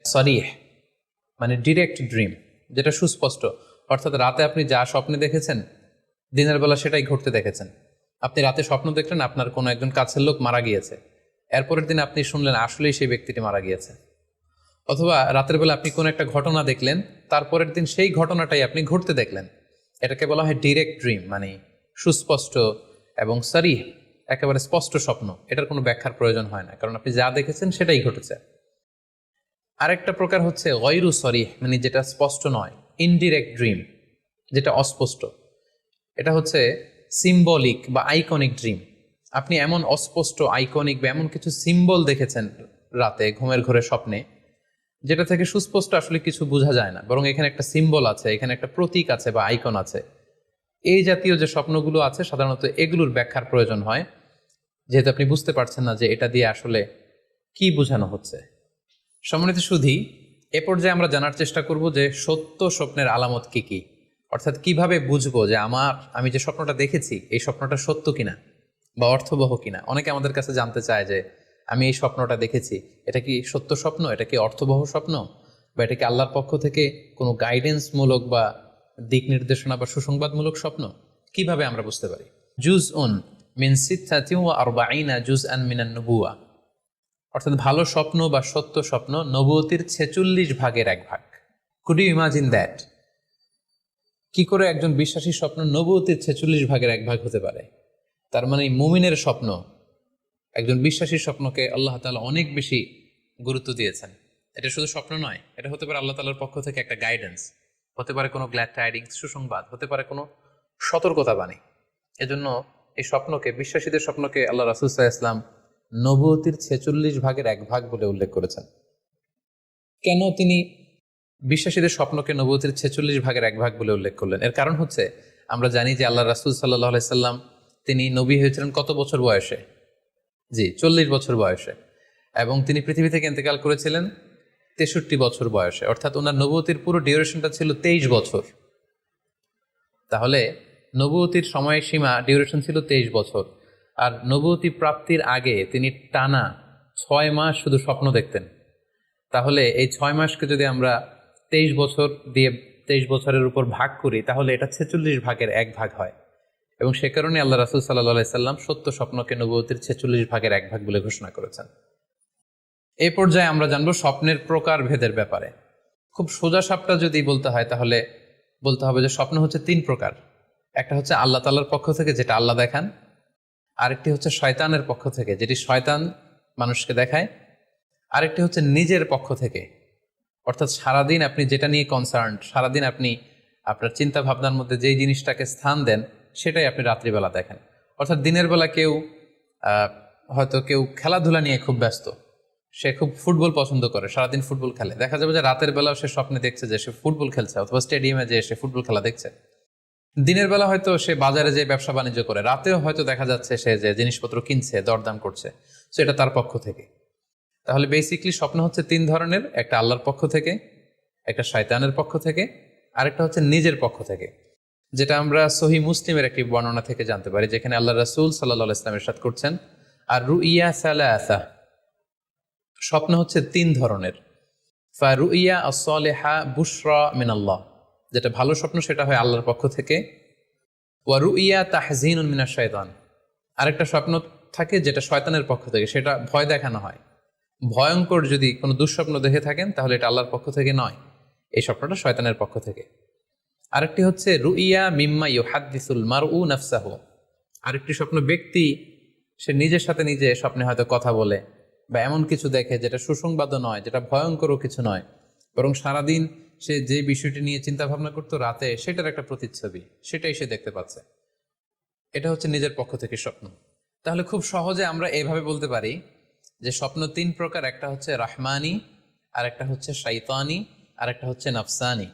সরিহ মানে direct dream, যেটা সুস্পষ্ট, অর্থাৎ রাতে আপনি যা স্বপ্নে দেখেছেন দিনের বেলা সেটাই ঘটতে দেখেছেন। আপনি রাতে স্বপ্ন দেখলেন আপনার কোনো একজন কাছের লোক মারা গিয়েছে, এরপরের দিন আপনি শুনলেন আসলেই সেই ব্যক্তিটি মারা গিয়েছে। অথবা রাতের বেলা আপনি কোনো একটা ঘটনা দেখলেন, তারপরের দিন সেই ঘটনাটাই আপনি ঘটতে দেখলেন। এটাকে বলা হয় ডিরেক্ট ড্রিম, মানে সুস্পষ্ট এবং সরিহ, একেবারে স্পষ্ট স্বপ্ন। এটার কোনো ব্যাখ্যার প্রয়োজন হয় না, কারণ আপনি যা দেখেছেন সেটাই ঘটেছে। আরেকটা প্রকার হচ্ছে গয়রু সরিহ, মানে যেটা স্পষ্ট নয়, ইনডিরেক্ট ড্রিম, যেটা অস্পষ্ট। এটা হচ্ছে সিম্বলিক বা আইকনিক ড্রিম। আপনি এমন অস্পষ্ট আইকনিক বা এমন কিছু সিম্বল দেখেছেন রাতে ঘুমের ঘোরে স্বপ্নে, যেটা থেকে সুস্পষ্ট আসলে কিছু বোঝা যায় না, বরং এখানে একটা সিম্বল আছে, এখানে একটা প্রতীক আছে বা আইকন আছে। এই জাতীয় যে স্বপ্নগুলো আছে সাধারণত এগুলোর ব্যাখ্যার প্রয়োজন হয়, যেহেতু আপনি বুঝতে পারছেন না যে এটা দিয়ে আসলে কি বোঝানো হচ্ছে। সম্মানিত সুধী, এ পর্যায়ে আমরা জানার চেষ্টা করব যে সত্য স্বপ্নের আলামত কি কি, অর্থাৎ কিভাবে বুঝবো যে আমি যে স্বপ্নটা দেখেছি এই স্বপ্নটা সত্য কিনা বা অর্থবহ কিনা। অনেকে আমাদের কাছে জানতে চায় যে আমি এই স্বপ্নটা দেখেছি, এটা কি সত্য স্বপ্ন, এটা কি অর্থবহ স্বপ্ন, বা এটা কি আল্লাহর পক্ষ থেকে কোনো গাইডেন্সমূলক বা দিক নির্দেশনা বা সুসংবাদমূলক স্বপ্ন। কিভাবে আমরা বুঝতে পারি? জুজউন মিন সিত্তাতিন ওয়া আরবাঈনা জুজআন মিনান নুবুওয়া, অর্থাৎ ভালো স্বপ্ন বা সত্য স্বপ্ন নবুয়তির 46 ভাগের এক ভাগ। Could you imagine that? কি করে একজন বিশ্বাসী স্বপ্ন নবুয়তির 46 ভাগের এক ভাগ হতে পারে? তার মানে মুমিনের স্বপ্ন, একজন বিশ্বাসীর স্বপ্নকে আল্লাহ তাআলা অনেক বেশি গুরুত্ব দিয়েছেন। এটা শুধু স্বপ্ন নয়, এটা হতে পারে আল্লাহ তাআলার পক্ষ থেকে একটা গাইডেন্স, হতে পারে কোনো গ্ল্যাড টাইডিংস, সুসংবাদ, হতে পারে কোনো সতর্কতা বাণী। এজন্য এই স্বপ্নকে, বিশ্বাসীদের স্বপ্নকে আল্লাহ রাসূল সাল্লাল্লাহু আলাইহি ওয়াসাল্লাম নবুয়তির 46 ভাগের এক ভাগ বলে উল্লেখ করেছেন। কেন তিনি বিশ্বাসীদের স্বপ্নকে নবুয়তির 46 ভাগের এক ভাগ বলে উল্লেখ করলেন? এর কারণ হচ্ছে, আমরা জানি যে আল্লাহ রাসূল সাল্লাল্লাহু আলাইহি সাল্লাম তিনি নবী হয়েছিলেন কত বছর বয়সে? জি, 40 বছর বয়সে। এবং তিনি পৃথিবী থেকে ইন্তেকাল করেছিলেন 63 বছর বয়সে, অর্থাৎ ওনার নবুয়তির পুরো ডিউরেশনটা ছিল 23 বছর। তাহলে নবুয়তির সময়সীমা ডিউরেশন ছিল 23 বছর। আর নবুয়তি প্রাপ্তির আগে তিনি টানা 6 মাস শুধু স্বপ্ন দেখতেন। তাহলে এই 6 মাসকে যদি আমরা 23 বছর দিয়ে 23 বছরের উপর ভাগ করি, তাহলে এটা 46 ভাগের এক ভাগ হয়। এবং সে কারণে আল্লাহ রাসূল সাল্লাল্লাহু আলাইহি সাল্লাম সত্য স্বপ্নকে নবুয়তির 46 ভাগের এক ভাগ বলে ঘোষণা করেছেন। এই পর্যায়ে আমরা জানবো স্বপ্নের প্রকার ভেদের ব্যাপারে। খুব সোজা সাপটা যদি বলতে হয়, তাহলে বলতে হবে যে স্বপ্ন হচ্ছে 3 প্রকার। একটা হচ্ছে আল্লাহ তাআলার পক্ষ থেকে, যেটা আল্লাহ দেখান। আরেকটি হচ্ছে শয়তানের পক্ষ থেকে, যেটি শয়তান মানুষকে দেখায়। আরেকটি হচ্ছে নিজের পক্ষ থেকে, অর্থাৎ সারাদিন আপনি যেটা নিয়ে কনসার্ন, সারাদিন আপনি আপনার চিন্তা ভাবনার মধ্যে যেই জিনিসটাকে স্থান দেন, সেটাই আপনি রাত্রিবেলা দেখেন। অর্থাৎ দিনের বেলা হয়তো কেউ খেলাধুলা নিয়ে খুব ব্যস্ত, সে খুব ফুটবল পছন্দ করে, সারাদিন ফুটবল খেলে। দেখা যাবে যে রাতের বেলাও সে স্বপ্নে দেখছে যে সে ফুটবল খেলছে, অথবা স্টেডিয়ামে যে সে ফুটবল খেলা দেখছে। দিনের বেলা হয়তো সে বাজারে যে ব্যবসা বাণিজ্য করে, রাতেও হয়তো দেখা যাচ্ছে সে যে জিনিসপত্র কিনছে, দরদাম করছে। সো এটা তার পক্ষ থেকে। তাহলে বেসিকলি স্বপ্ন হচ্ছে 3 ধরনের: একটা আল্লাহর পক্ষ থেকে, একটা শয়তানের পক্ষ থেকে, আরেকটা হচ্ছে নিজের পক্ষ থেকে, যেটা আমরা সহিহ মুসলিমের একটি বর্ণনা থেকে জানতে পারি, যেখানে আল্লাহ রাসূল সাল্লাল্লাহু আলাইহি ওয়াসাল্লাম ইরশাদ করছেন, আর রুইয়া সালাসা, স্বপ্ন হচ্ছে 3 ধরনের। ফারুইয়া আস-সালিহা বুশরা মিনাল্লাহ, যেটা ভালো স্বপ্ন সেটা হয় আল্লাহর পক্ষ থেকে। ওয়া রুইয়া তাহজিনুন মিনাশ শাইতান, আরেকটা স্বপ্ন থাকে যেটা শয়তানের পক্ষ থেকে, সেটা ভয় দেখানো হয়। ভয়ঙ্কর যদি কোনো দুঃস্বপ্ন দেখে থাকেন, তাহলে এটা আল্লাহর পক্ষ থেকে নয়, এই স্বপ্নটা শয়তানের পক্ষ থেকে। আরেকটি হচ্ছে রুইয়া মিম্মা ইউহাদ্দিসুল মারউ নাফসাহু, আরেকটি স্বপ্ন ব্যক্তি সে নিজের সাথে নিজে স্বপ্নে হয়তো কথা বলে বা এমন কিছু দেখে যেটা সুসংবাদও নয়, যেটা ভয়ঙ্করও কিছু নয়, বরং সারাদিন সে যে বিষয়টি নিয়ে চিন্তা ভাবনা করতো, রাতে সেটার একটা প্রতিচ্ছবি, সেটাই সে দেখতে পাচ্ছে। এটা হচ্ছে নিজের পক্ষ থেকে স্বপ্ন। তাহলে খুব সহজে আমরা এভাবে বলতে পারি যে স্বপ্ন 3 প্রকার: একটা হচ্ছে রাহমানি, আর একটা হচ্ছে শাইতানি, আর একটা হচ্ছে নাফসানি।